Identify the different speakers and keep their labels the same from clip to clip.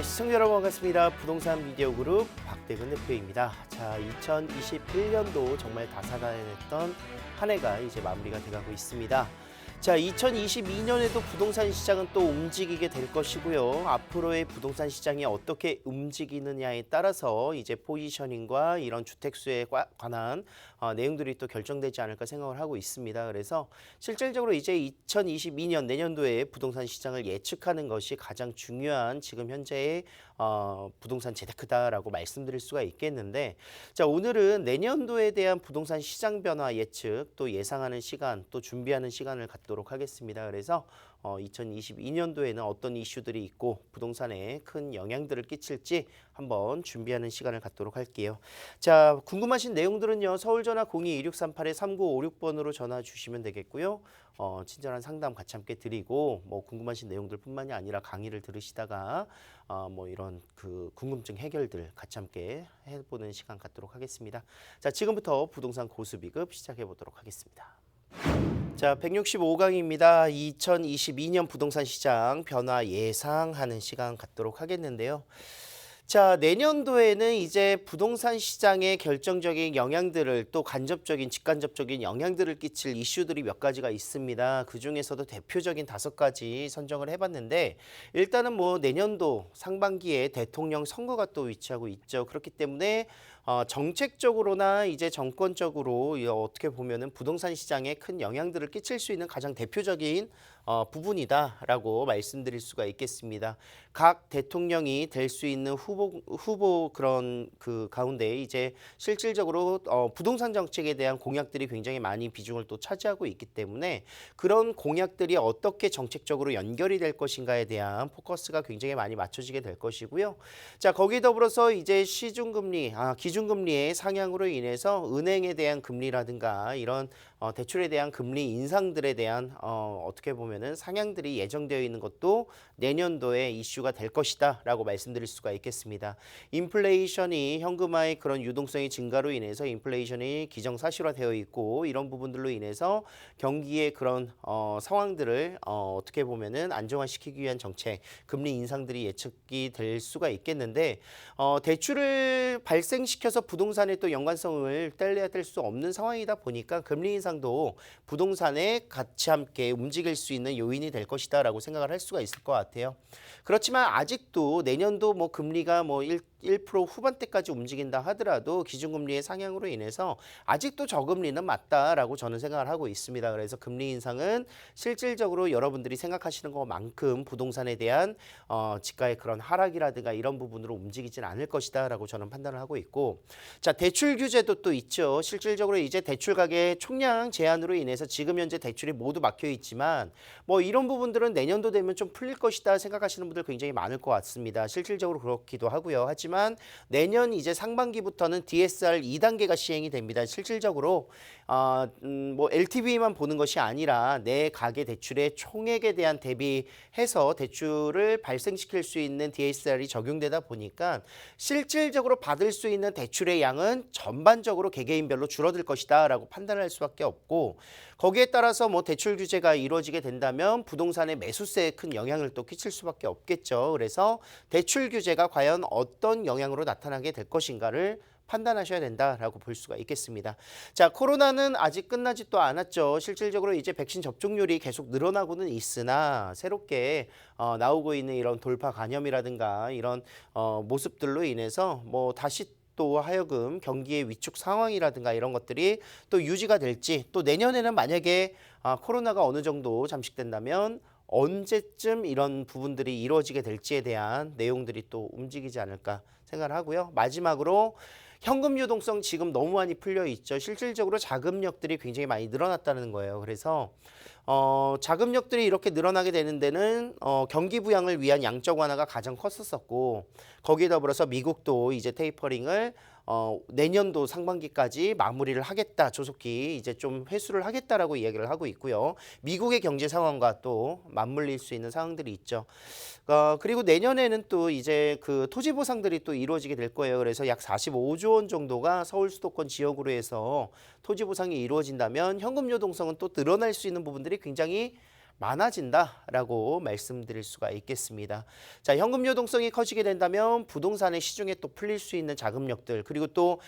Speaker 1: 시청자 여러분 반갑습니다. 부동산 미디어 그룹 박대근 대표입니다. 자, 2021년도 정말 다사다난했던 한 해가 이제 마무리가 돼가고 있습니다. 자, 2022년에도 부동산 시장은 또 움직이게 될 것이고요. 앞으로의 부동산 시장이 어떻게 움직이느냐에 따라서 이제 포지셔닝과 이런 주택수에 관한 내용들이 또 결정되지 않을까 생각을 하고 있습니다. 그래서 실질적으로 이제 2022년 내년도에 부동산 시장을 예측하는 것이 가장 중요한 지금 현재의 부동산 재테크다라고 말씀드릴 수가 있겠는데, 자, 오늘은 내년도에 대한 부동산 시장 변화 예측, 또 예상하는 시간, 또 준비하는 시간을 갖도록 하겠습니다. 그래서 2022년도에는 어떤 이슈들이 있고 부동산에 큰 영향들을 끼칠지 한번 준비하는 시간을 갖도록 할게요. 자, 궁금하신 내용들은요. 서울전화 02-2638-3956번으로 전화 주시면 되겠고요. 친절한 상담 같이 함께 드리고 뭐 궁금하신 내용들뿐만이 아니라 강의를 들으시다가 뭐 이런 그 궁금증 해결들 같이 함께 해보는 시간 갖도록 하겠습니다. 자, 지금부터 부동산 고수 비급 시작해 보도록 하겠습니다. 자, 165강입니다. 2022년 부동산 시장 변화 예상하는 시간 갖도록 하겠는데요. 자, 내년도에는 이제 부동산 시장의 결정적인 영향들을 또 간접적인, 직간접적인 영향들을 끼칠 이슈들이 몇 가지가 있습니다. 그 중에서도 대표적인 5가지 선정을 해봤는데, 일단은 뭐 내년도 상반기에 대통령 선거가 또 위치하고 있죠. 그렇기 때문에 정책적으로나 이제 정권적으로 어떻게 보면은 부동산 시장에 큰 영향들을 끼칠 수 있는 가장 대표적인 부분이다라고 말씀드릴 수가 있겠습니다. 각 대통령이 될 수 있는 후보 그런 그 가운데 이제 실질적으로 부동산 정책에 대한 공약들이 굉장히 많이 비중을 또 차지하고 있기 때문에 그런 공약들이 어떻게 정책적으로 연결이 될 것인가에 대한 포커스가 굉장히 많이 맞춰지게 될 것이고요. 자, 거기에 더불어서 이제 시중금리, 기준금리의 상향으로 인해서 은행에 대한 금리라든가 이런 대출에 대한 금리 인상들에 대한 어떻게 보면은 상향들이 예정되어 있는 것도 내년도에 이슈가 될 것이다라고 말씀드릴 수가 있겠습니다. 인플레이션이 현금화의 그런 유동성의 증가로 인해서 인플레이션이 기정사실화되어 있고 이런 부분들로 인해서 경기의 그런 상황들을 어떻게 보면은 안정화시키기 위한 정책, 금리 인상들이 예측이 될 수가 있겠는데 대출을 발생시켜서 부동산의 또 연관성을 뗄래야 뗄 수 없는 상황이다 보니까 금리 인상도 부동산에 같이 함께 움직일 수 있는 요인이 될 것이다라고 생각을 할 수가 있을 것 같아요. 그렇지만 아직도 내년도 뭐 금리가 뭐 1% 후반대까지 움직인다 하더라도 기준금리의 상향으로 인해서 아직도 저금리는 맞다라고 저는 생각을 하고 있습니다. 그래서 금리 인상은 실질적으로 여러분들이 생각하시는 것만큼 부동산에 대한 지가의 그런 하락이라든가 이런 부분으로 움직이진 않을 것이다라고 저는 판단을 하고 있고, 자, 대출 규제도 또 있죠. 실질적으로 이제 대출 가계 총량 제한으로 인해서 지금 현재 대출이 모두 막혀 있지만 뭐 이런 부분들은 내년도 되면 좀 풀릴 것이다 생각하시는 분들 굉장히 많을 것 같습니다. 실질적으로 그렇기도 하고요. 하지만 내년 이제 상반기부터는 DSR 2단계가 시행이 됩니다. 실질적으로 뭐 LTV만 보는 것이 아니라 내 가계 대출의 총액에 대한 대비해서 대출을 발생시킬 수 있는 DSR이 적용되다 보니까 실질적으로 받을 수 있는 대출의 양은 전반적으로 개개인별로 줄어들 것이다라고 판단할 수밖에 없고, 거기에 따라서 뭐 대출 규제가 이루어지게 된다면 부동산의 매수세에 큰 영향을 또 끼칠 수밖에 없겠죠. 그래서 대출 규제가 과연 어떤 영향으로 나타나게 될 것인가를 판단하셔야 된다라고 볼 수가 있겠습니다. 자, 코로나는 아직 끝나지 또 않았죠. 실질적으로 이제 백신 접종률이 계속 늘어나고는 있으나 새롭게 나오고 있는 이런 돌파 감염이라든가 이런 모습들로 인해서 뭐 다시 또 하여금 경기의 위축 상황이라든가 이런 것들이 또 유지가 될지, 또 내년에는 만약에 코로나가 어느 정도 잠식된다면 언제쯤 이런 부분들이 이루어지게 될지에 대한 내용들이 또 움직이지 않을까 생각을 하고요. 마지막으로 현금 유동성 지금 너무 많이 풀려 있죠. 실질적으로 자금력들이 굉장히 많이 늘어났다는 거예요. 그래서 자금력들이 이렇게 늘어나게 되는 데는 경기 부양을 위한 양적 완화가 가장 컸었고, 거기에 더불어서 미국도 이제 테이퍼링을 내년도 상반기까지 마무리를 하겠다, 조속히 이제 좀 회수를 하겠다라고 이야기를 하고 있고요. 미국의 경제 상황과 또 맞물릴 수 있는 상황들이 있죠. 그리고 내년에는 또 이제 그 토지 보상들이 또 이루어지게 될 거예요. 그래서 약 45조 원 정도가 서울 수도권 지역으로 해서 토지 보상이 이루어진다면 현금 유동성은 또 늘어날 수 있는 부분들이 굉장히 많아진다라고 말씀드릴 수가 있겠습니다. 자, 현금 유동성이 커지게 된다면 부동산의 시중에 또 풀릴 수 있는 자금력들, 그리고 또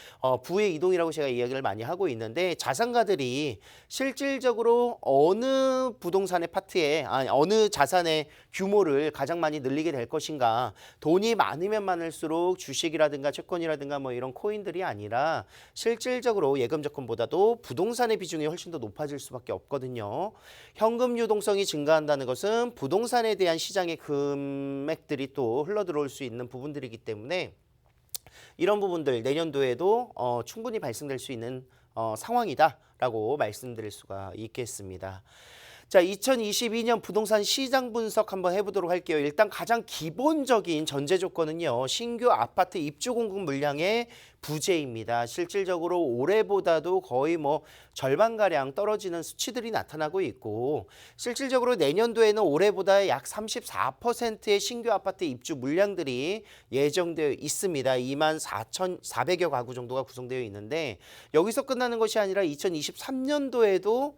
Speaker 1: 부의 이동이라고 제가 이야기를 많이 하고 있는데, 자산가들이 실질적으로 어느 부동산의 파트에 어느 자산의 규모를 가장 많이 늘리게 될 것인가, 돈이 많으면 많을수록 주식이라든가 채권이라든가 뭐 이런 코인들이 아니라 실질적으로 예금 적금보다도 부동산의 비중이 훨씬 더 높아질 수밖에 없거든요. 현금 유동성이 증가한다는 것은 부동산에 대한 시장의 금액들이 또 흘러들어올 수 있는 부분들이기 때문에 이런 부분들 내년도에도 충분히 발생될 수 있는 상황이다라고 말씀드릴 수가 있겠습니다. 자, 2022년 부동산 시장 분석 한번 해보도록 할게요. 일단 가장 기본적인 전제 조건은요, 신규 아파트 입주 공급 물량의 부재입니다. 실질적으로 올해보다도 거의 뭐 절반가량 떨어지는 수치들이 나타나고 있고, 실질적으로 내년도에는 올해보다 약 34%의 신규 아파트 입주 물량들이 예정되어 있습니다. 24,400여 가구 정도가 구성되어 있는데, 여기서 끝나는 것이 아니라 2023년도에도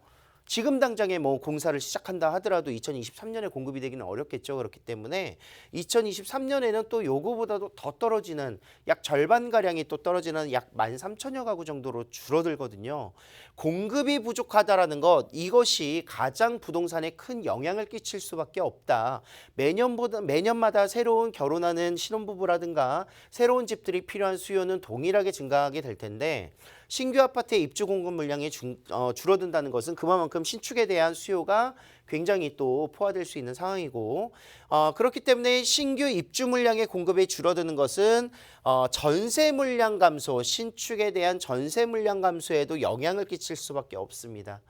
Speaker 1: 지금 당장에 뭐 공사를 시작한다 하더라도 2023년에 공급이 되기는 어렵겠죠. 그렇기 때문에 2023년에는 또 요거보다도 더 떨어지는, 약 절반가량이 또 떨어지는 약 13,000여 가구 정도로 줄어들거든요. 공급이 부족하다라는 것, 이것이 가장 부동산에 큰 영향을 끼칠 수밖에 없다. 매년마다 새로운 결혼하는 신혼부부라든가 새로운 집들이 필요한 수요는 동일하게 증가하게 될 텐데, 신규 아파트의 입주 공급 물량이 줄어든다는 것은 그만큼 신축에 대한 수요가 굉장히 또 포화될 수 있는 상황이고, 그렇기 때문에 신규 입주 물량의 공급이 줄어드는 것은 전세 물량 감소, 신축에 대한 전세 물량 감소에도 영향을 끼칠 수밖에 없습니다.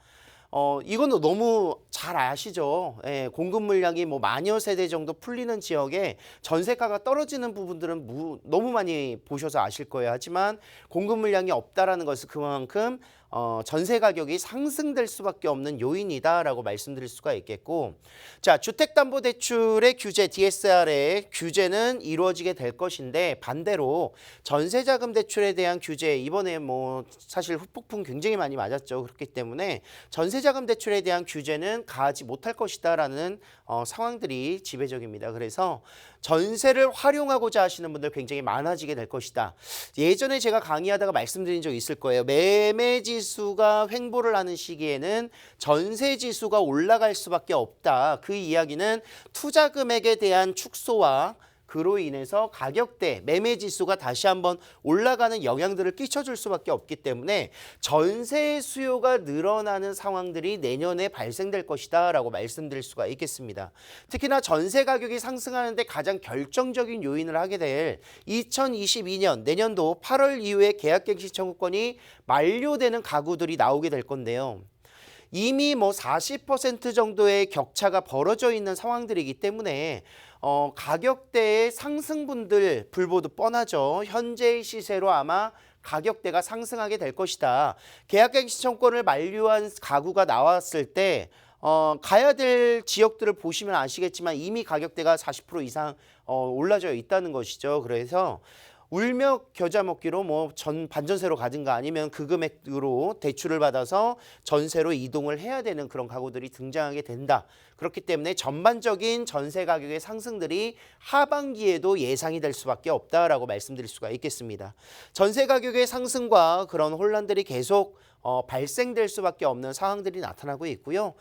Speaker 1: 이거는 너무 잘 아시죠? 예, 공급 물량이 뭐 만여 세대 정도 풀리는 지역에 전세가가 떨어지는 부분들은 너무 많이 보셔서 아실 거예요. 하지만 공급 물량이 없다라는 것은 그만큼 전세 가격이 상승될 수밖에 없는 요인이다라고 말씀드릴 수가 있겠고, 자, 주택담보대출의 규제 DSR의 규제는 이루어지게 될 것인데, 반대로 전세자금 대출에 대한 규제, 이번에 뭐 사실 후폭풍 굉장히 많이 맞았죠. 그렇기 때문에 전세자금 대출에 대한 규제는 가하지 못할 것이다라는 상황들이 지배적입니다. 그래서 전세를 활용하고자 하시는 분들 굉장히 많아지게 될 것이다. 예전에 제가 강의하다가 말씀드린 적 있을 거예요. 매매 지수가 횡보를 하는 시기에는 전세 지수가 올라갈 수밖에 없다. 그 이야기는 투자 금액에 대한 축소와 그로 인해서 가격대, 매매 지수가 다시 한번 올라가는 영향들을 끼쳐줄 수밖에 없기 때문에 전세 수요가 늘어나는 상황들이 내년에 발생될 것이다 라고 말씀드릴 수가 있겠습니다. 특히나 전세 가격이 상승하는데 가장 결정적인 요인을 하게 될 2022년 내년도 8월 이후에 계약갱신 청구권이 만료되는 가구들이 나오게 될 건데요. 이미 뭐 40% 정도의 격차가 벌어져 있는 상황들이기 때문에 가격대의 상승분들 불보듯 뻔하죠. 현재의 시세로 아마 가격대가 상승하게 될 것이다. 계약갱신 청구권을 만료한 가구가 나왔을 때 가야 될 지역들을 보시면 아시겠지만 이미 가격대가 40% 이상 올라져 있다는 것이죠. 그래서 울며 겨자 먹기로 뭐 반전세로 가든가 아니면 그 금액으로 대출을 받아서 전세로 이동을 해야 되는 그런 가구들이 등장하게 된다. 그렇기 때문에 전반적인 전세 가격의 상승들이 하반기에도 예상이 될 수밖에 없다라고 말씀드릴 수가 있겠습니다. 전세 가격의 상승과 그런 혼란들이 계속 발생될 수밖에 없는 상황들이 나타나고 있고요.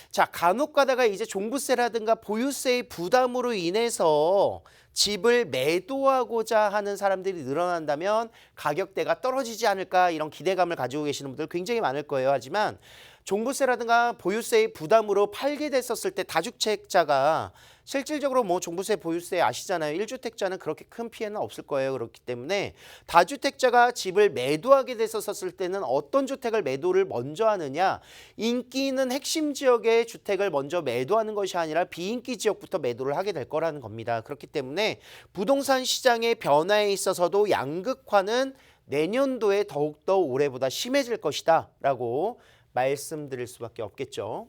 Speaker 1: 자, 간혹 가다가 이제 종부세라든가 보유세의 부담으로 인해서 집을 매도하고자 하는 사람들이 늘어난다면 가격대가 떨어지지 않을까, 이런 기대감을 가지고 계시는 분들 굉장히 많을 거예요. 하지만 종부세라든가 보유세의 부담으로 팔게 됐었을 때 다주택자가 실질적으로 뭐 종부세, 보유세 아시잖아요. 1주택자는 그렇게 큰 피해는 없을 거예요. 그렇기 때문에 다주택자가 집을 매도하게 됐었을 때는 어떤 주택을 매도를 먼저 하느냐, 인기 있는 핵심 지역의 주택을 먼저 매도하는 것이 아니라 비인기 지역부터 매도를 하게 될 거라는 겁니다. 그렇기 때문에 부동산 시장의 변화에 있어서도 양극화는 내년도에 더욱더 올해보다 심해질 것이다 라고 말씀드릴 수밖에 없겠죠.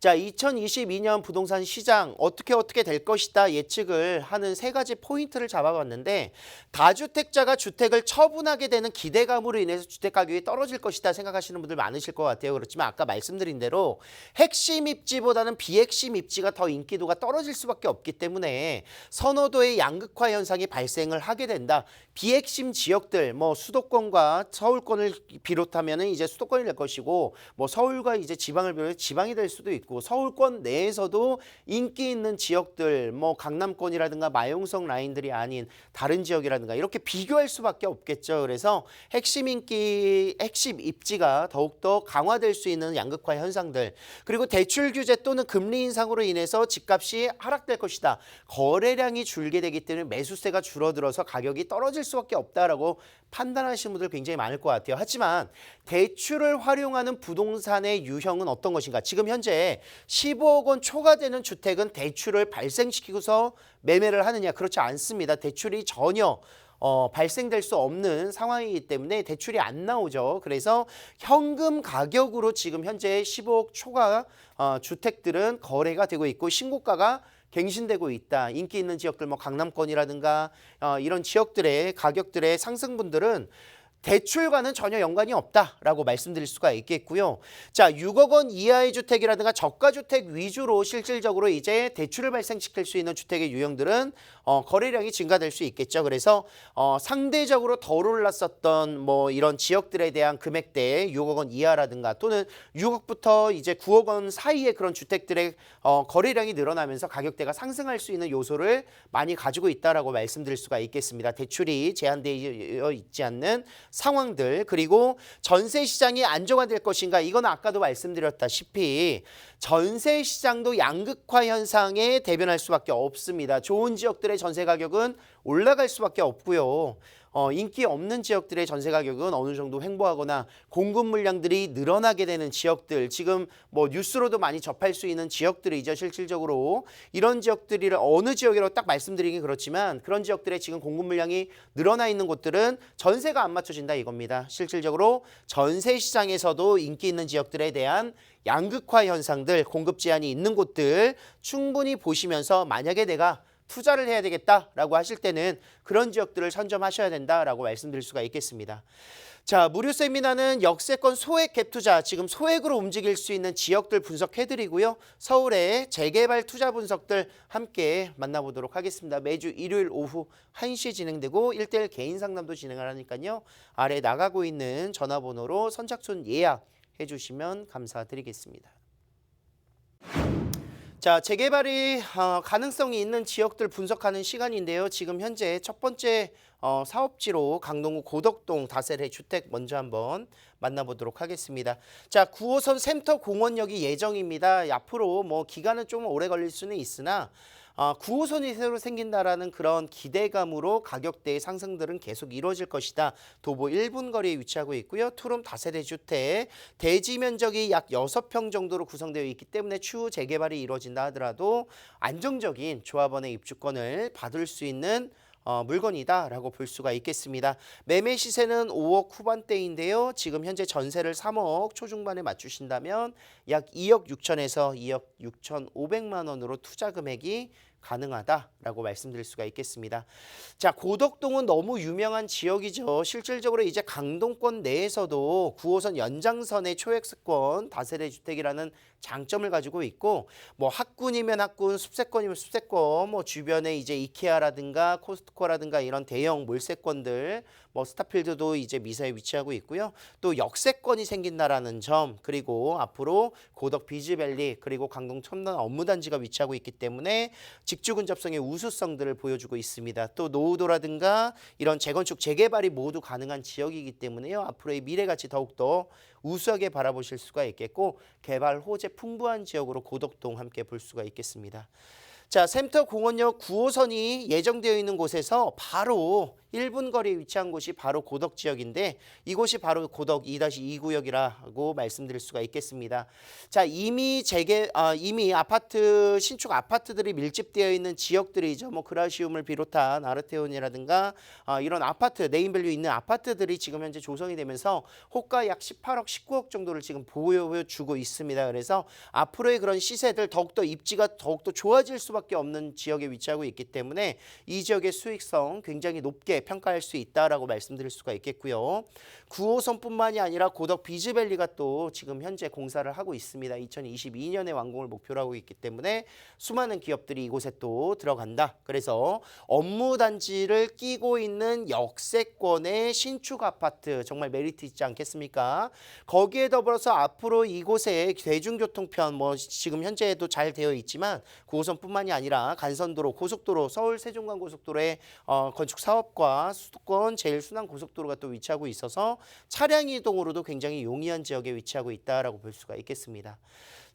Speaker 1: 자, 2022년 부동산 시장 어떻게 될 것이다 예측을 하는 세 가지 포인트를 잡아봤는데 다주택자가 주택을 처분하게 되는 기대감으로 인해서 주택 가격이 떨어질 것이다 생각하시는 분들 많으실 것 같아요. 그렇지만 아까 말씀드린 대로 핵심 입지보다는 비핵심 입지가 더 인기도가 떨어질 수밖에 없기 때문에 선호도의 양극화 현상이 발생을 하게 된다. 비핵심 지역들 뭐 수도권과 서울권을 비롯하면은 이제 수도권이 될 것이고 뭐 서울과 이제 지방을 비롯해 지방이 될 수도 있고 서울권 내에서도 인기 있는 지역들 뭐 강남권이라든가 마용성 라인들이 아닌 다른 지역이라든가 이렇게 비교할 수밖에 없겠죠. 그래서 핵심 인기, 핵심 입지가 더욱더 강화될 수 있는 양극화 현상들 그리고 대출 규제 또는 금리 인상으로 인해서 집값이 하락될 것이다. 거래량이 줄게 되기 때문에 매수세가 줄어들어서 가격이 떨어질 수밖에 없다라고 판단하시는 분들 굉장히 많을 것 같아요. 하지만 대출을 활용하는 부동산의 유형은 어떤 것인가? 지금 현재 15억 원 초과되는 주택은 대출을 발생시키고서 매매를 하느냐? 그렇지 않습니다. 대출이 전혀 발생될 수 없는 상황이기 때문에 대출이 안 나오죠. 그래서 현금 가격으로 지금 현재 15억 초과 주택들은 거래가 되고 있고 신고가가 갱신되고 있다. 인기 있는 지역들 뭐 강남권이라든가 이런 지역들의 가격들의 상승분들은 대출과는 전혀 연관이 없다라고 말씀드릴 수가 있겠고요. 자, 6억 원 이하의 주택이라든가 저가주택 위주로 실질적으로 이제 대출을 발생시킬 수 있는 주택의 유형들은 거래량이 증가될 수 있겠죠. 그래서 상대적으로 덜 올랐었던 뭐 이런 지역들에 대한 금액대 6억 원 이하라든가 또는 6억부터 이제 9억 원 사이의 그런 주택들의 거래량이 늘어나면서 가격대가 상승할 수 있는 요소를 많이 가지고 있다라고 말씀드릴 수가 있겠습니다. 대출이 제한되어 있지 않는 상황들 그리고 전세 시장이 안정화될 것인가 이건 아까도 말씀드렸다시피 전세 시장도 양극화 현상에 대변할 수밖에 없습니다. 좋은 지역들의 전세 가격은 올라갈 수밖에 없고요. 인기 없는 지역들의 전세 가격은 어느 정도 횡보하거나 공급 물량들이 늘어나게 되는 지역들 지금 뭐 뉴스로도 많이 접할 수 있는 지역들이죠. 실질적으로 이런 지역들을 어느 지역이라고 딱 말씀드리긴 그렇지만 그런 지역들의 지금 공급 물량이 늘어나 있는 곳들은 전세가 안 맞춰진다 이겁니다. 실질적으로 전세 시장에서도 인기 있는 지역들에 대한 양극화 현상들 공급 제한이 있는 곳들 충분히 보시면서 만약에 내가 투자를 해야 되겠다라고 하실 때는 그런 지역들을 선점하셔야 된다라고 말씀드릴 수가 있겠습니다. 자, 무료 세미나는 역세권 소액 갭 투자, 지금 소액으로 움직일 수 있는 지역들 분석해드리고요. 서울의 재개발 투자 분석들 함께 만나보도록 하겠습니다. 매주 일요일 오후 1시에 진행되고 1:1 개인 상담도 진행을 하니까요. 아래 나가고 있는 전화번호로 선착순 예약해 주시면 감사드리겠습니다. 자, 재개발이 가능성이 있는 지역들 분석하는 시간인데요. 지금 현재 첫 번째 사업지로 강동구 고덕동 다세대 주택 먼저 한번 만나보도록 하겠습니다. 자, 9호선 센터 공원역이 예정입니다. 앞으로 뭐 기간은 좀 오래 걸릴 수는 있으나 9호선이 새로 생긴다라는 그런 기대감으로 가격대의 상승들은 계속 이루어질 것이다. 도보 1분 거리에 위치하고 있고요. 투룸 다세대 주택, 대지 면적이 약 6평 정도로 구성되어 있기 때문에 추후 재개발이 이루어진다 하더라도 안정적인 조합원의 입주권을 받을 수 있는 물건이다라고 볼 수가 있겠습니다. 매매 시세는 5억 후반대인데요. 지금 현재 전세를 3억 초중반에 맞추신다면 약 2억 6천에서 2억 6천5백만 원으로 투자 금액이 가능하다라고 말씀드릴 수가 있겠습니다. 자, 고덕동은 너무 유명한 지역이죠. 실질적으로 이제 강동권 내에서도 9호선 연장선의 초획수권 다세대 주택이라는 장점을 가지고 있고 뭐 학군이면 학군, 숲세권이면 숲세권, 뭐 주변에 이제 이케아라든가 코스트코라든가 이런 대형 몰세권들, 뭐 스타필드도 이제 미사에 위치하고 있고요. 또 역세권이 생긴다라는 점, 그리고 앞으로 고덕 비즈밸리 그리고 강동 첨단 업무단지가 위치하고 있기 때문에 직주 근접성의 우수성들을 보여주고 있습니다. 또 노후도라든가 이런 재건축, 재개발이 모두 가능한 지역이기 때문에요. 앞으로의 미래 가치 더욱더 우수하게 바라보실 수가 있겠고 개발 호재 풍부한 지역으로 고덕동 함께 볼 수가 있겠습니다. 자, 샘터 공원역 9호선이 예정되어 있는 곳에서 바로 1분 거리에 위치한 곳이 바로 고덕 지역인데 이곳이 바로 고덕 2-2 구역이라고 말씀드릴 수가 있겠습니다. 자, 이미 신축 아파트들이 밀집되어 있는 지역들이죠. 뭐 그라시움을 비롯한 아르테온이라든가 이런 아파트, 네임밸류 있는 아파트들이 지금 현재 조성이 되면서 호가 약 18억, 19억 정도를 지금 보여주고 있습니다. 그래서 앞으로의 그런 시세들 더욱더 입지가 더욱더 좋아질 수밖에 없는 지역에 위치하고 있기 때문에 이 지역의 수익성 굉장히 높게 평가할 수 있다라고 말씀드릴 수가 있겠고요. 9호선뿐만이 아니라 고덕 비즈밸리가 또 지금 현재 공사를 하고 있습니다. 2022년에 완공을 목표로 하고 있기 때문에 수많은 기업들이 이곳에 또 들어간다. 그래서 업무 단지를 끼고 있는 역세권의 신축 아파트 정말 메리트 있지 않겠습니까? 거기에 더불어서 앞으로 이곳에 대중교통편 뭐 지금 현재도 잘 되어 있지만 9호선뿐만이 아니라 간선도로, 고속도로, 서울 세종간 고속도로의 건축 사업과 수도권 제일순환고속도로가 또 위치하고 있어서 차량 이동으로도 굉장히 용이한 지역에 위치하고 있다라고 볼 수가 있겠습니다.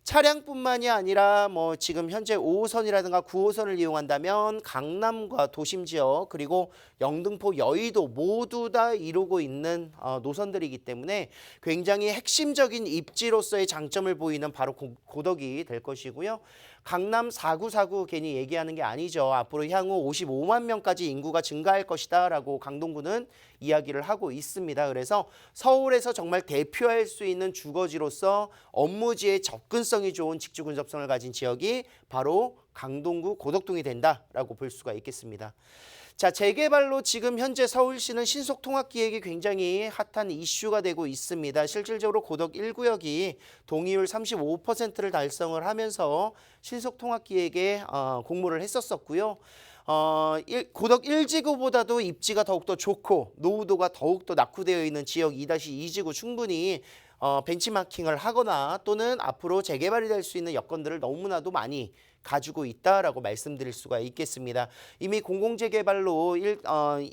Speaker 1: 차량뿐만이 아니라 뭐 지금 현재 5호선이라든가 9호선을 이용한다면 강남과 도심 지역 그리고 영등포, 여의도 모두 다 이루고 있는 노선들이기 때문에 굉장히 핵심적인 입지로서의 장점을 보이는 바로 고덕이 될 것이고요. 강남 4949 괜히 얘기하는 게 아니죠. 앞으로 향후 55만 명까지 인구가 증가할 것이다 라고 강동구는 이야기를 하고 있습니다. 그래서 서울에서 정말 대표할 수 있는 주거지로서 업무지의 접근성이 좋은 직주 근접성을 가진 지역이 바로 강동구 고덕동이 된다라고 볼 수가 있겠습니다. 자, 재개발로 지금 현재 서울시는 신속통합기획이 굉장히 핫한 이슈가 되고 있습니다. 실질적으로 고덕 1구역이 동의율 35%를 달성을 하면서 신속통합기획에 공모를 했었고요. 고덕 1지구보다도 입지가 더욱더 좋고 노후도가 더욱더 낙후되어 있는 지역 2-2지구 충분히 벤치마킹을 하거나 또는 앞으로 재개발이 될 수 있는 여건들을 너무나도 많이 가지고 있다라고 말씀드릴 수가 있겠습니다. 이미 공공재개발로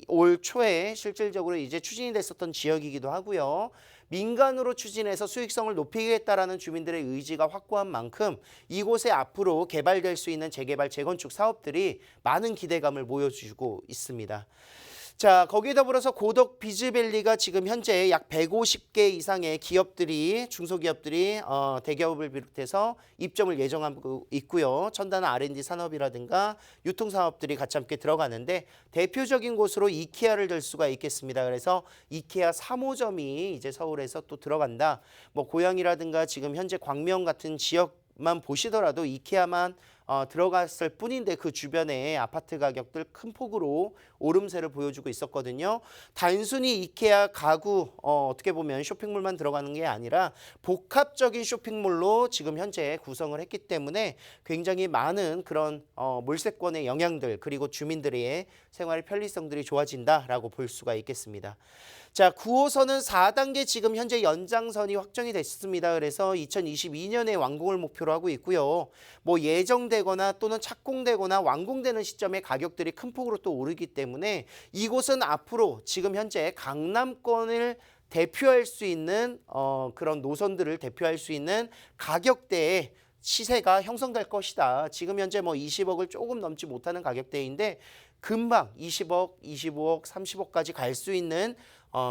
Speaker 1: 올 초에 실질적으로 이제 추진이 됐었던 지역이기도 하고요. 민간으로 추진해서 수익성을 높이겠다라는 주민들의 의지가 확고한 만큼 이곳에 앞으로 개발될 수 있는 재개발, 재건축 사업들이 많은 기대감을 보여주고 있습니다. 자, 거기에 더불어서 고덕 비즈밸리가 지금 현재 약 150개 이상의 기업들이 중소기업들이 대기업을 비롯해서 입점을 예정하고 있고요. 첨단 R&D 산업이라든가 유통사업들이 같이 함께 들어가는데 대표적인 곳으로 이케아를 들 수가 있겠습니다. 그래서 이케아 3호점이 이제 서울에서 또 들어간다. 뭐 고양이라든가 지금 현재 광명 같은 지역만 보시더라도 이케아만 들어갔을 뿐인데 그 주변에 아파트 가격들 큰 폭으로 오름세를 보여주고 있었거든요. 단순히 이케아 가구 어떻게 보면 쇼핑몰만 들어가는 게 아니라 복합적인 쇼핑몰로 지금 현재 구성을 했기 때문에 굉장히 많은 그런 몰세권의 영향들 그리고 주민들의 생활 편리성들이 좋아진다라고 볼 수가 있겠습니다. 자, 9호선은 4단계 지금 현재 연장선이 확정이 됐습니다. 그래서 2022년에 완공을 목표로 하고 있고요. 뭐 예정되거나 또는 착공되거나 완공되는 시점에 가격들이 큰 폭으로 또 오르기 때문에 이곳은 앞으로 지금 현재 강남권을 대표할 수 있는 그런 노선들을 대표할 수 있는 가격대에 시세가 형성될 것이다. 지금 현재 뭐 20억을 조금 넘지 못하는 가격대인데 금방 20억, 25억, 30억까지 갈 수 있는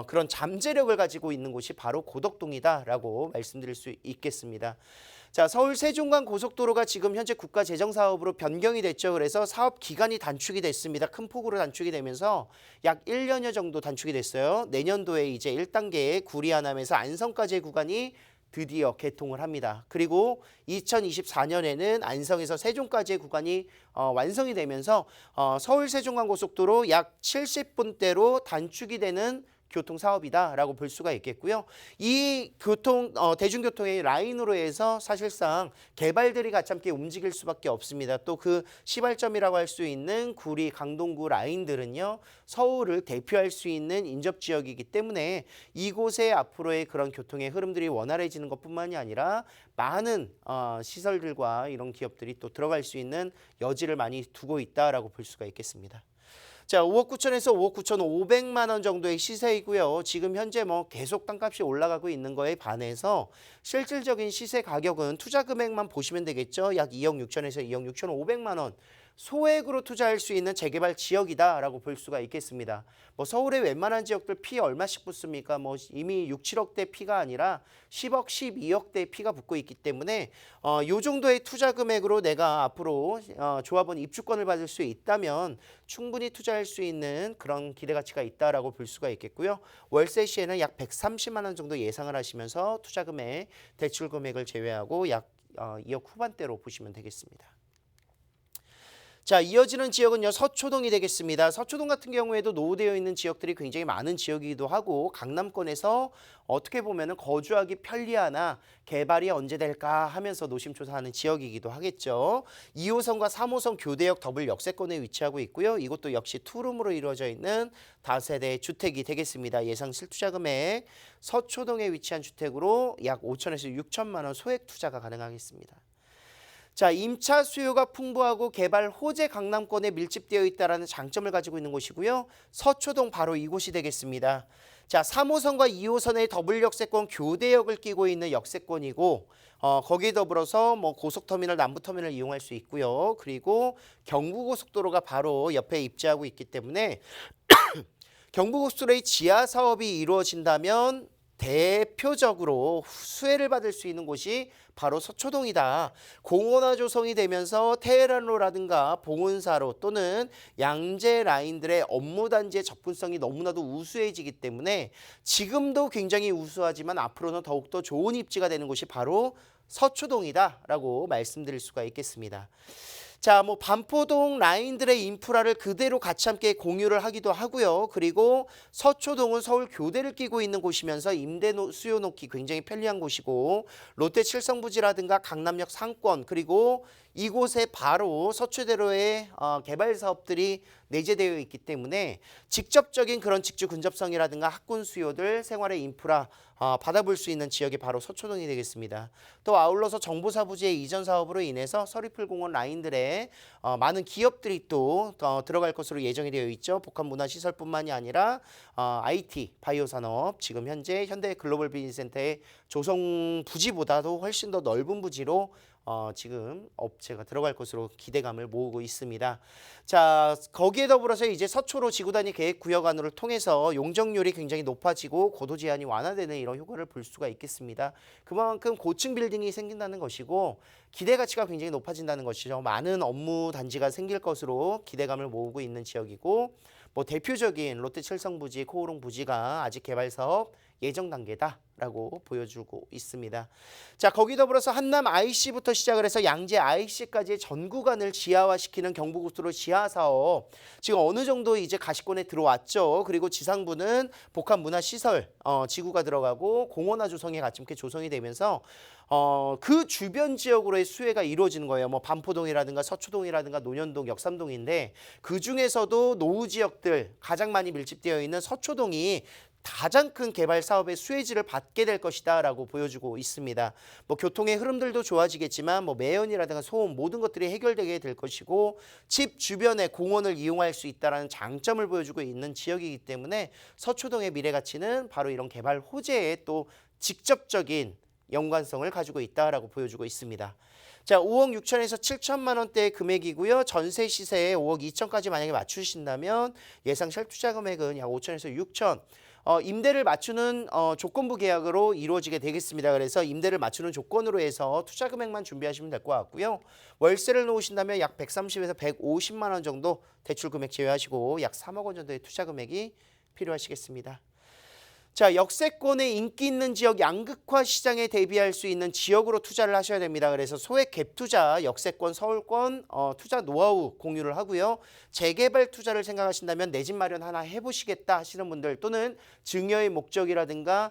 Speaker 1: 그런 잠재력을 가지고 있는 곳이 바로 고덕동이다라고 말씀드릴 수 있겠습니다. 자, 서울 세종간 고속도로가 지금 현재 국가재정사업으로 변경이 됐죠. 그래서 사업 기간이 단축이 됐습니다. 큰 폭으로 단축이 되면서 약 1년여 정도 단축이 됐어요. 내년도에 이제 1단계의 구리 하남에서 안성까지의 구간이 드디어 개통을 합니다. 그리고 2024년에는 안성에서 세종까지의 구간이 완성이 되면서 서울 세종간 고속도로 약 70분대로 단축이 되는 교통 사업이다라고 볼 수가 있겠고요. 이 대중교통의 라인으로 해서 사실상 개발들이 같이 함께 움직일 수밖에 없습니다. 또 그 시발점이라고 할 수 있는 구리, 강동구 라인들은요. 서울을 대표할 수 있는 인접 지역이기 때문에 이곳에 앞으로의 그런 교통의 흐름들이 원활해지는 것뿐만이 아니라 많은 시설들과 이런 기업들이 또 들어갈 수 있는 여지를 많이 두고 있다라고 볼 수가 있겠습니다. 자, 5억 9천에서 5억 9천5백만 원 정도의 시세이고요. 지금 현재 뭐 계속 땅값이 올라가고 있는 거에 반해서 실질적인 시세 가격은 투자 금액만 보시면 되겠죠. 약 2억 6천에서 2억 6천5백만 원. 소액으로 투자할 수 있는 재개발 지역이다라고 볼 수가 있겠습니다. 뭐 서울의 웬만한 지역들 피 얼마씩 붙습니까? 뭐 이미 6, 7억대 피가 아니라 10억, 12억대 피가 붙고 있기 때문에 요 정도의 투자 금액으로 내가 앞으로 조합원 입주권을 받을 수 있다면 충분히 투자할 수 있는 그런 기대 가치가 있다라고 볼 수가 있겠고요. 월세 시에는 약 130만 원 정도 예상을 하시면서 투자 금액, 대출 금액을 제외하고 약 2억 후반대로 보시면 되겠습니다. 자, 이어지는 지역은요, 서초동이 되겠습니다. 서초동 같은 경우에도 노후되어 있는 지역들이 굉장히 많은 지역이기도 하고 강남권에서 어떻게 보면 거주하기 편리하나 개발이 언제 될까 하면서 노심초사하는 지역이기도 하겠죠. 2호선과 3호선 교대역 더블 역세권에 위치하고 있고요. 이것도 역시 투룸으로 이루어져 있는 다세대 주택이 되겠습니다. 예상 실투자 금액 서초동에 위치한 주택으로 약 5천에서 6천만 원 소액 투자가 가능하겠습니다. 자, 임차 수요가 풍부하고 개발 호재 강남권에 밀집되어 있다는 장점을 가지고 있는 곳이고요. 서초동 바로 이곳이 되겠습니다. 자, 3호선과 2호선의 더블 역세권 교대역을 끼고 있는 역세권이고 거기에 더불어서 뭐 고속터미널, 남부터미널을 이용할 수 있고요. 그리고 경부고속도로가 바로 옆에 입지하고 있기 때문에 경부고속도로의 지하 사업이 이루어진다면 대표적으로 수혜를 받을 수 있는 곳이 바로 서초동이다. 공원화 조성이 되면서 테헤란로라든가 봉은사로 또는 양재 라인들의 업무 단지의 접근성이 너무나도 우수해지기 때문에 지금도 굉장히 우수하지만 앞으로는 더욱더 좋은 입지가 되는 곳이 바로 서초동이다라고 말씀드릴 수가 있겠습니다. 자, 뭐 반포동 라인들의 인프라를 그대로 같이 함께 공유를 하기도 하고요. 그리고 서초동은 서울 교대를 끼고 있는 곳이면서 임대 수요 놓기 굉장히 편리한 곳이고 롯데 칠성부지라든가 강남역 상권 그리고 이곳에 바로 서초대로의 개발 사업들이 내재되어 있기 때문에 직접적인 그런 직주 근접성이라든가 학군 수요들, 생활의 인프라 받아볼 수 있는 지역이 바로 서초동이 되겠습니다. 또 아울러서 정보사 부지의 이전 사업으로 인해서 서리풀공원 라인들에 많은 기업들이 또 들어갈 것으로 예정이 되어 있죠. 복합문화시설뿐만이 아니라 IT, 바이오 산업, 지금 현재 현대 글로벌 비즈니스센터의 조성 부지보다도 훨씬 더 넓은 부지로 지금 업체가 들어갈 것으로 기대감을 모으고 있습니다. 자, 거기에 더불어서 이제 서초로 지구단위 계획 구역 안으로 통해서 용적률이 굉장히 높아지고 고도 제한이 완화되는 이런 효과를 볼 수가 있겠습니다. 그만큼 고층 빌딩이 생긴다는 것이고 기대 가치가 굉장히 높아진다는 것이죠. 많은 업무 단지가 생길 것으로 기대감을 모으고 있는 지역이고 뭐 대표적인 롯데 칠성부지, 코오롱 부지가 아직 개발 사업 예정 단계다라고 보여주고 있습니다. 자, 거기 더불어서 한남 IC부터 시작을 해서 양재 IC까지의 전 구간을 지하화시키는 경부고속도로 지하 사업 지금 어느 정도 이제 가시권에 들어왔죠. 그리고 지상부는 복합문화시설 지구가 들어가고 공원화 조성에 같이 함께 조성이 되면서 그 주변 지역으로의 수혜가 이루어지는 거예요. 뭐 반포동이라든가 서초동이라든가 논현동, 역삼동인데 그 중에서도 노후 지역들 가장 많이 밀집되어 있는 서초동이 가장 큰 개발 사업의 수혜지를 받게 될 것이다라고 보여주고 있습니다. 뭐 교통의 흐름들도 좋아지겠지만 뭐 매연이라든가 소음 모든 것들이 해결되게 될 것이고 집 주변에 공원을 이용할 수 있다는 장점을 보여주고 있는 지역이기 때문에 서초동의 미래 가치는 바로 이런 개발 호재에 또 직접적인 연관성을 가지고 있다라고 보여주고 있습니다. 자, 5억 6천에서 7천만 원대의 금액이고요. 전세 시세에 5억 2천까지 만약에 맞추신다면 예상 실투자 금액은 약 5천에서 6천. 임대를 맞추는 조건부 계약으로 이루어지게 되겠습니다. 그래서 임대를 맞추는 조건으로 해서 투자 금액만 준비하시면 될 것 같고요. 월세를 놓으신다면 약 130에서 150만 원 정도 대출 금액 제외하시고 약 3억 원 정도의 투자 금액이 필요하시겠습니다. 자, 역세권의 인기 있는 지역 양극화 시장에 대비할 수 있는 지역으로 투자를 하셔야 됩니다. 그래서 소액 갭 투자, 역세권, 서울권 투자 노하우 공유를 하고요. 재개발 투자를 생각하신다면 내 집 마련 하나 해보시겠다 하시는 분들 또는 증여의 목적이라든가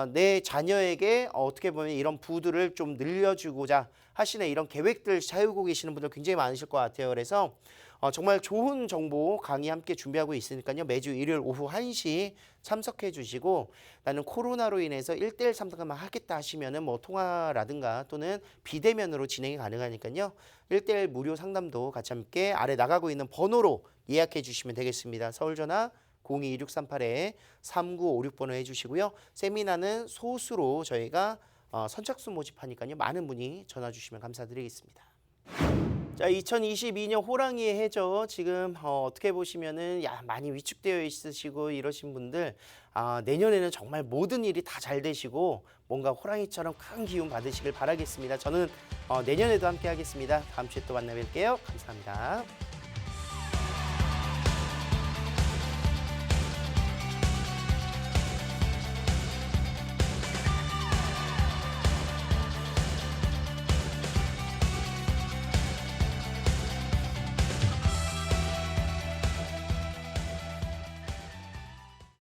Speaker 1: 내 자녀에게 어떻게 보면 이런 부들을 좀 늘려주고자 하시는 이런 계획들 세우고 계시는 분들 굉장히 많으실 것 같아요. 그래서 정말 좋은 정보 강의 함께 준비하고 있으니까요. 매주 일요일 오후 1시 참석해 주시고 나는 코로나로 인해서 1대1 상담만 하겠다 하시면은 뭐 통화라든가 또는 비대면으로 진행이 가능하니까요. 1대1 무료 상담도 같이 함께 아래 나가고 있는 번호로 예약해 주시면 되겠습니다. 서울 전화 02-2638-3956번호 해주시고요. 세미나는 소수로 저희가 선착순 모집하니까요. 많은 분이 전화 주시면 감사드리겠습니다. 자, 2022년 호랑이의 해죠. 지금 어떻게 보시면은 많이 위축되어 있으시고 이러신 분들 내년에는 정말 모든 일이 다 잘 되시고 뭔가 호랑이처럼 큰 기운 받으시길 바라겠습니다. 저는 내년에도 함께 하겠습니다. 다음 주에 또 만나 뵐게요. 감사합니다.